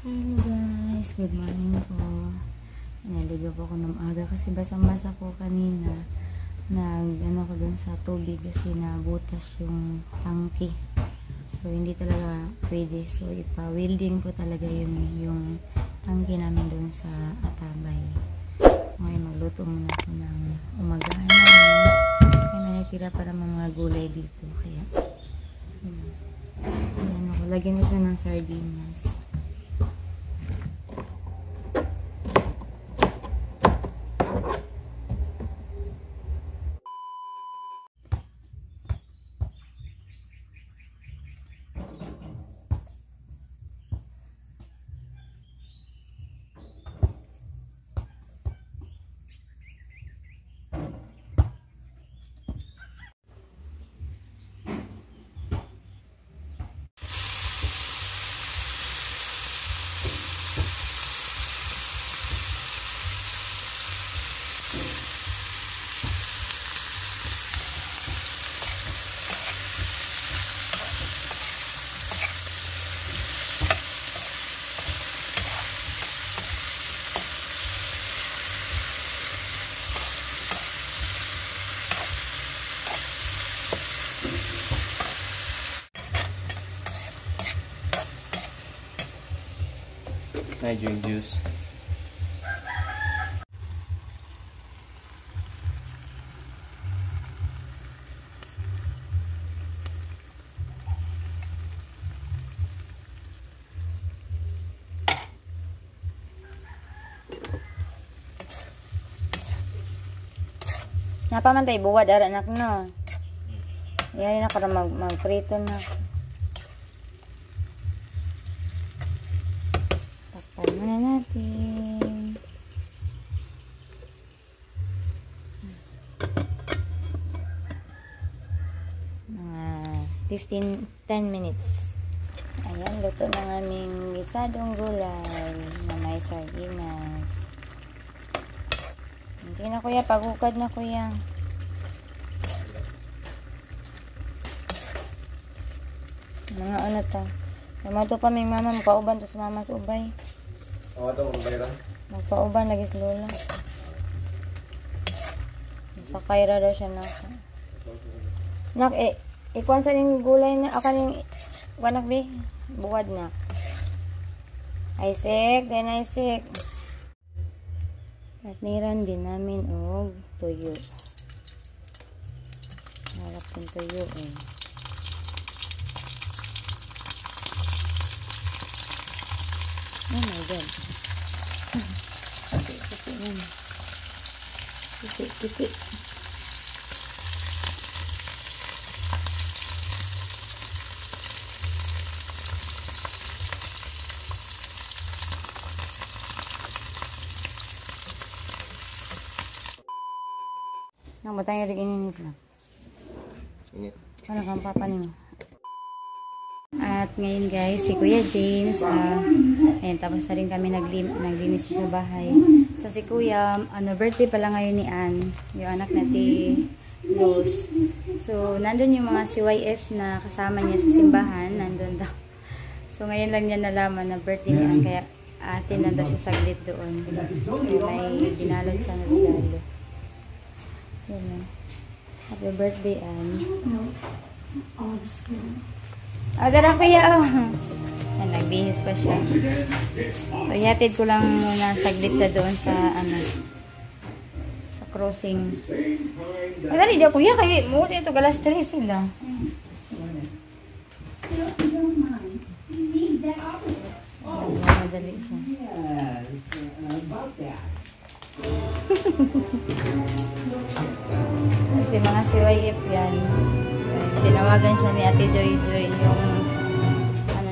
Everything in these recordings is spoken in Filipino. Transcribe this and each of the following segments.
Hello guys, good morning po. Naligo po ako ng aga kasi basang-basa po kanina. Ano ko dun sa tubig kasi nabutas yung tangke. So hindi talaga pwede. So ipa-welding po talaga yung tangke namin dun sa Atabay. So ngayon magluto muna ako ng umagahan namin. Kaya may natira para mga gulay dito. Kaya ayan ako. Lagyan ko siya ng sardinas. I drink juice. Napamantay buwad ara anak no. Yari na para magprito na. Takpan muna natin. Mga 10 minutes. Ayan, luto ng aming gisadong gulay na may sardinas. Hindi na kuya, pagukad na kuya. Mga ano ta. Mato pa may mama, magpauban to sa mama sa ubay. Oo, ito, magbayran. Magpauban lagi sa lola. Sa kaira daw siya na. Nak, ikuan sa ning gulay na, ako ning, wanak be, buwad na. Isaac, then Isaac. Partneran din namin og tuyo. Harap ng tuyo eh. Oh my god. Puti yan. Puti. Nang batang yung ininit na. Init. Ano kang papa niyo? At ngayon guys, si Kuya James, ayan, tapos na rin kami naglinis sa bahay. So si Kuya, birthday pala ngayon ni Ann, yung anak na ti Rose. So nandun yung mga CYF na kasama niya sa simbahan, nandun daw. So ngayon lang niya nalaman na birthday ni Ann, kaya atin lang daw siya saglit doon. May binalot siya na regalo. Yan. Happy birthday, Ann. Dara kuya, Yan, nagbihis pa siya. So, ihatid ko lang muna saglit siya doon sa, sa crossing. Dali daw kuya, kaya muli ito, galas 3 sila. Madali siya. Kasi mga CYF yan. Tinawagan siya ni Ate Joy yung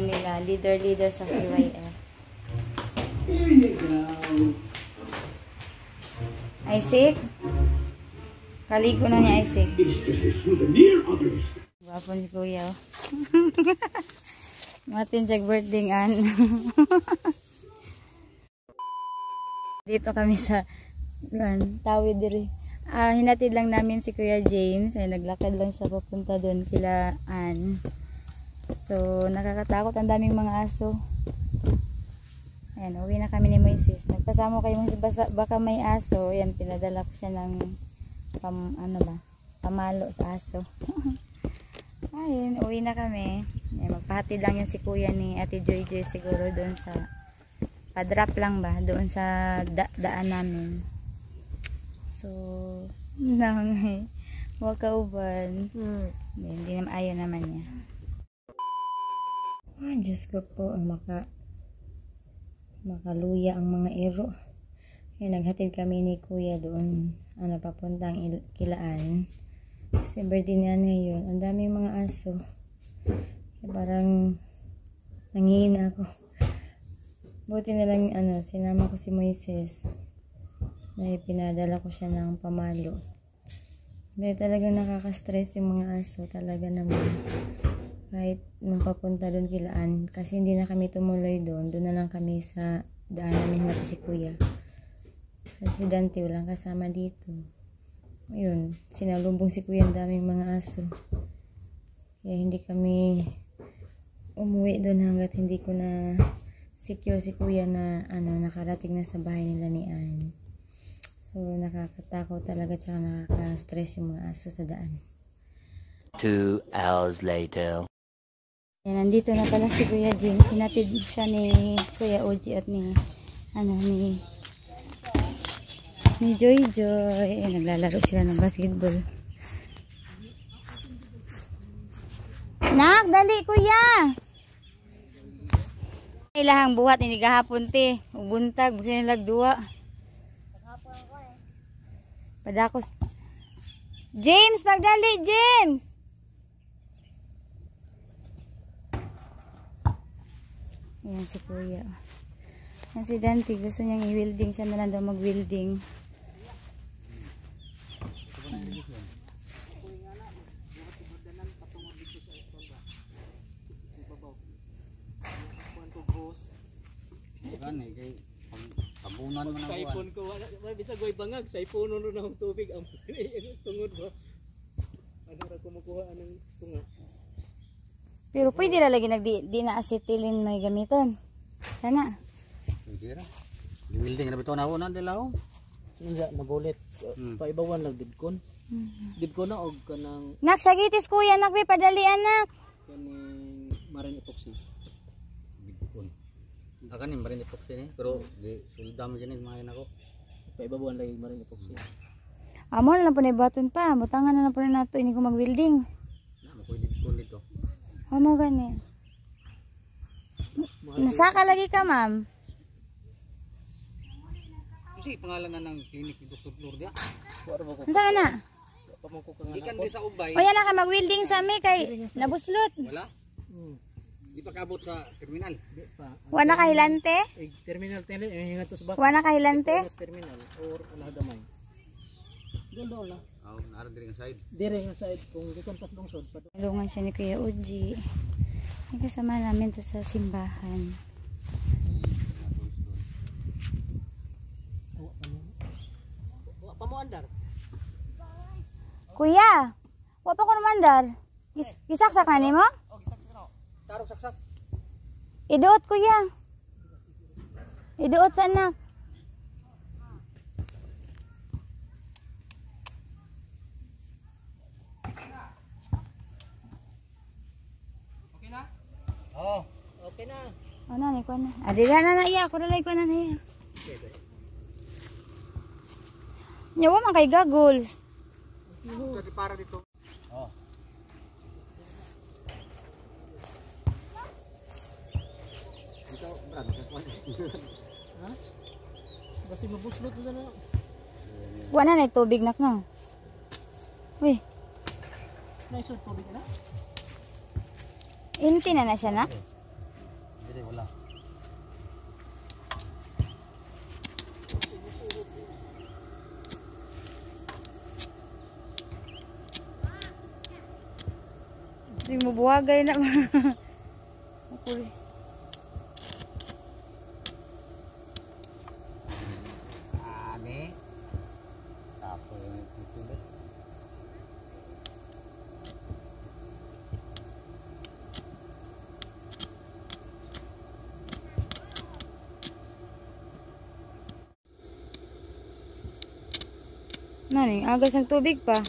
nila, leader sa CYF. Isaac? Kaligo na niya Isaac. Gwapo ni Kuya. Matin siya birthday Ann. Dito kami sa tawid diri. Hinatid lang namin si Kuya James. Ay naglakad lang siya papunta doon kila Ann. So nakakatakot, ang daming mga aso. Ayan, uwi na kami ni Moises. Nagpasama kayo Moises, baka may aso. Ayan, pinadala ko siya ng pamalo sa aso. Ayun, uwi na kami. Ayan, magpahatid lang yung si kuya ni Ate Joy Joy siguro doon sa pa-drop lang ba doon sa daan namin. So nangay wakauban. Hindi naman ayaw naman niya. Oh, Diyos ko po, makaluya ang mga iro. Ayan, naghatid kami ni kuya doon papuntang Kilaan. Kasi birthday niya ngayon. Ang daming mga aso. Parang nangihina ako. Buti na lang sinama ko si Moises. Dahil pinadala ko siya ng pamalo. Dahil talagang nakaka-stress yung mga aso. Talaga naman. Kahit nung papunta doon Kilaan. Kasi hindi na kami tumuloy doon. Doon na lang kami sa daan namin natin si kuya. Kasi Dante walang kasama dito. Ayun. Sinalubong si kuya ang daming mga aso. Kaya hindi kami umuwi doon hanggat hindi ko na secure si kuya na nakarating na sa bahay nila ni Ann. So nakakatakot talaga tsaka nakaka-stress yung mga aso sa daan. 2 hours later. Yan, nandito na pala si Kuya James. Sinatid siya ni Kuya Oji at ni Joy Joy. Naglalaro sila ng basketball. Nak, dali kuya! Ilahang buhat ini gahapon te. Ubuntag busi nilag duwa. Padakos. James, magdali James. Ayan si kuya. Yan si Dante, gusto niyang i-welding. Siya na lang daw mag-welding. Gani kay tabunan mo na sa iPhone ko wala bisa goy bangag sa iPhone no na tubig ang tungod ba ra kumukuha anong tunga. Pero pwede ra lagi di na acetylene may gamiton. Kana. Pwede ra. Welding na bitaw na una dilaw. Nga nabulit paibawan lang didkon. Didkon na og kanang Nak sagitis kuya nak bi padali anak. kaning marine epoxy. Bigkon. Kanin marin epoxy ni pero di suldam gini main ako. Paibawan lagi marine epoxy. Amo na lang po na baton pa. Butangan na lang po na nato ini ko mag-welding. Na mo pwede bigkon dito. Amo gani. Nasaka lagi ka ma'am. Kasi pangalan na ng clinic ni Dr. Gloria. Wala ba ko Unsa na? pamangko ka nga. Ikan di sa ubay. O yan na ka mag-welding sa mi kay nabuslot. Wala. Di pa kabot sa terminal. Di pa. Wala ka hilante? Terminal tele hingat to sa bak. Wala ka hilante? Terminal or wala gamay. Doon na. Oh, naara diri nga side. Dire nga side kung gikan pas lungsod pa. Tulungan siya ni Kuya Uji. Ay kasama namin to sa simbahan. Wa pa mo andar. Kuya, wa pa ko namandar. Gisaksak na nimo? Tarok saksak. Iduot kuya. Iduot sa anak. Okay na? Oh. Okay na. Ano ni ko na? Adira na iya, ko dali ko na iya. Nyawa man kay goggles. Jadi para dito. Oh. Dito, brad. Ha? Kasi mabuslot na na. Wala na tubig nak no. Uy, Naisod tubig na. inti na siya nak. Jadi wala. Di mo buwagay na. Okay. Ane. Tapo yung tutulit. Nani, agas ng tubig pa.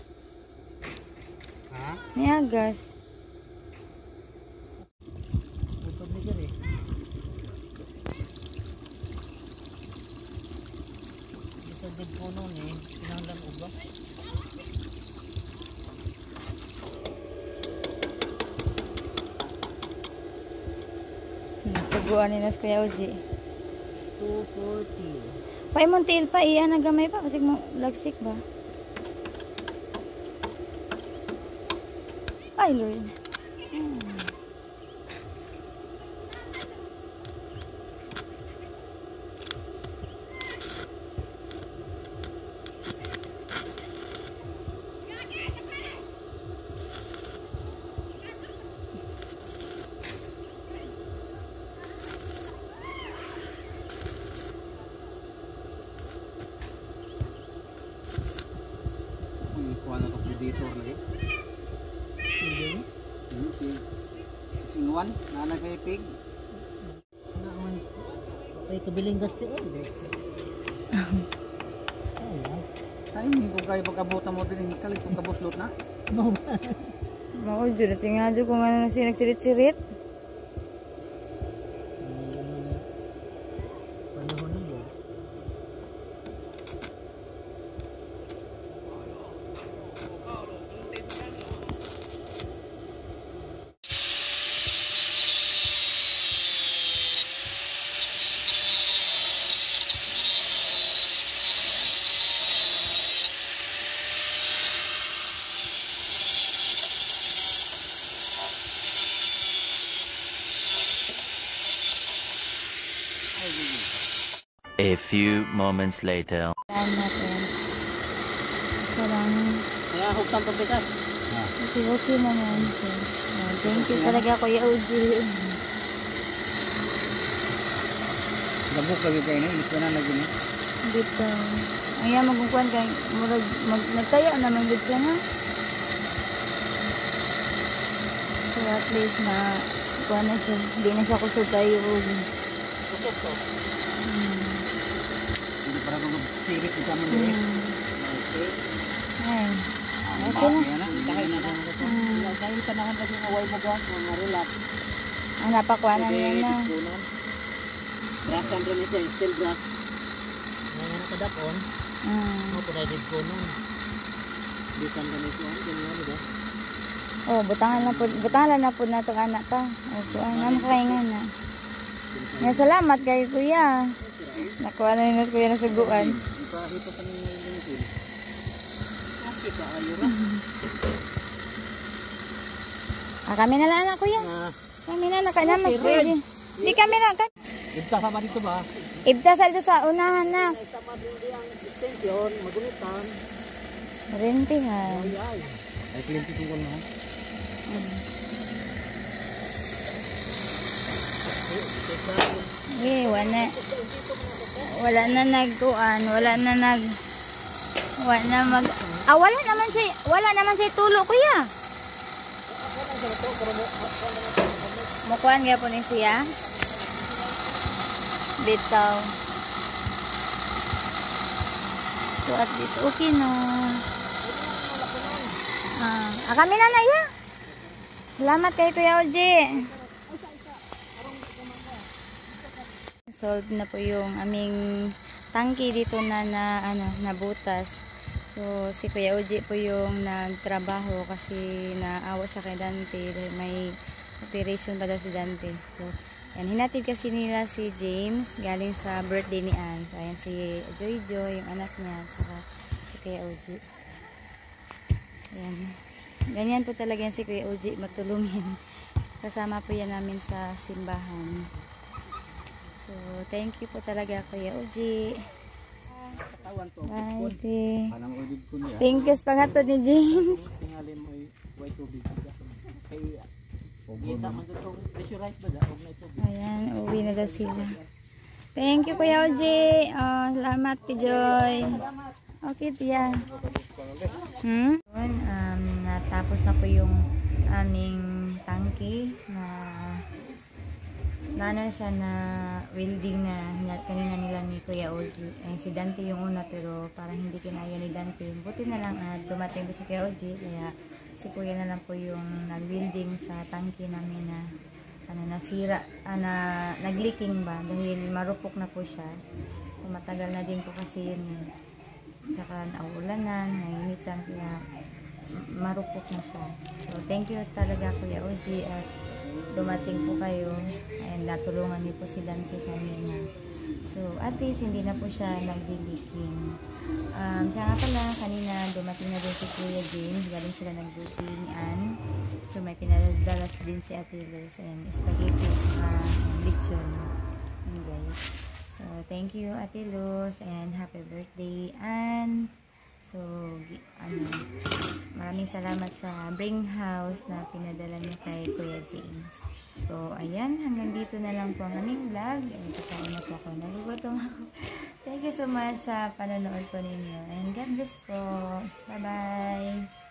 Ha? May agas. Utod ni dyan eh. Isa din po nun eh. Pinanglan uba. Suguan ni Nos Kuya Uji. 240. Pay mong tail pa, iya nagamay pa kasi mo lagsik ba? Ay, Lord. Kuha na ito predator lagi. Hindi. Sinuan, nanay kay pig. Naman. Ay, kabiling gasto oh. Ay, hindi ko kayo pagkabuta mo din. Kalit kong kabuslot na. Mako jud tingnan jud kung ano si nagsirit-sirit. Panahon na ba? A few moments later. Yan natin. Parang Kaya huktan pagbigas. okay naman. So, thank you talaga Kuya Uji. Labok lagi kayo na. Ilis na lagi na. Dito. Ang iya magkukuhan kay murag nagtaya naman gud siya na. So at least na kuha na siya. Hindi na siya kusog kayo. Kusog to. Hindi para kung sirit kita mo nila. Okay. Ay. Okay na. Dahil na lang ito. Dahil panahon lagi nga away mo ba? Mga relax. Ang napakuha na niya na. Grass ang rin siya. Still grass. Ngayon nakadakon. Mo po na ko nun. Bisan ka nito. Ganyan ba? Oh, butangan na po na itong anak pa. O, kuha na makaingan na. Nga salamat kay Kuya. Nakuha na nila Kuya na suguan. Ipahito pa nyo yung lingkod. Okay pa, ayura. Kami na lang anak Kuya. Kami na nakanamas Kuya. Di kami na. Ibta sama dito ba? Ibta sa dito sa unahan na. Sama din ang extension, magunitan. Rentihan. Ay. Ay, kliyente tungkol na. Eh, wala na nagkuan, wala na wala naman siya tulo Kuya. Mukuan gyapon ni siya. Bitaw. So at least okay no. Kami na ya. Salamat kay Kuya Oji. Solve na po yung aming tangki dito na nabutas. So si Kuya Uji po yung nagtrabaho kasi naawa siya kay Dante. May operation pa daw si Dante. So yan, hinatid kasi nila si James galing sa birthday ni Ann. So ayan si Joy Joy, yung anak niya, tsaka si Kuya Uji. Yan. Ganyan po talaga yan si Kuya Uji, matulungin. Kasama po yan namin sa simbahan. So, thank you po talaga Kuya Uji. Bye, te. Thank you sa paghatod ni James. Tingalin mo ay tubig. Kay kita man dito pressurize ba og na ito. Ayan, uwi na daw sila. Thank you Kuya Uji. Oh, salamat ti Joy. Okay, tiya. Natapos na po yung aming tangke na naano siya na welding na kanina nila ni Kuya Oji. Si Dante yung una pero parang hindi kinaya ni Dante. Buti na lang dumating doon si Kuya Oji kaya si Kuya na lang po yung nag-welding sa tangke namin na nasira, nag-leaking ba dahil marupok na po siya. So matagal na din po kasi yun. Tsaka naulanan, nainitan kaya marupok na siya. So thank you talaga Kuya Oji at dumating po kayo and natulungan niyo po si Dante kanina. So at least hindi na po siya nag-leaking. Siya nga pala kanina dumating na din si Kuya James, galing sila nag-duty ni Ann. So may pinadala din si Ate Luz and spaghetti at lechon. And guys, so thank you Ate Luz and happy birthday Ann. So, maraming salamat sa Bring House na pinadala niyo kay Kuya James. So, ayan, hanggang dito na lang po ang aming vlog. Kakain na po ako, nagugutom ako. Thank you so much sa panonood po ninyo. And God bless po. Bye-bye!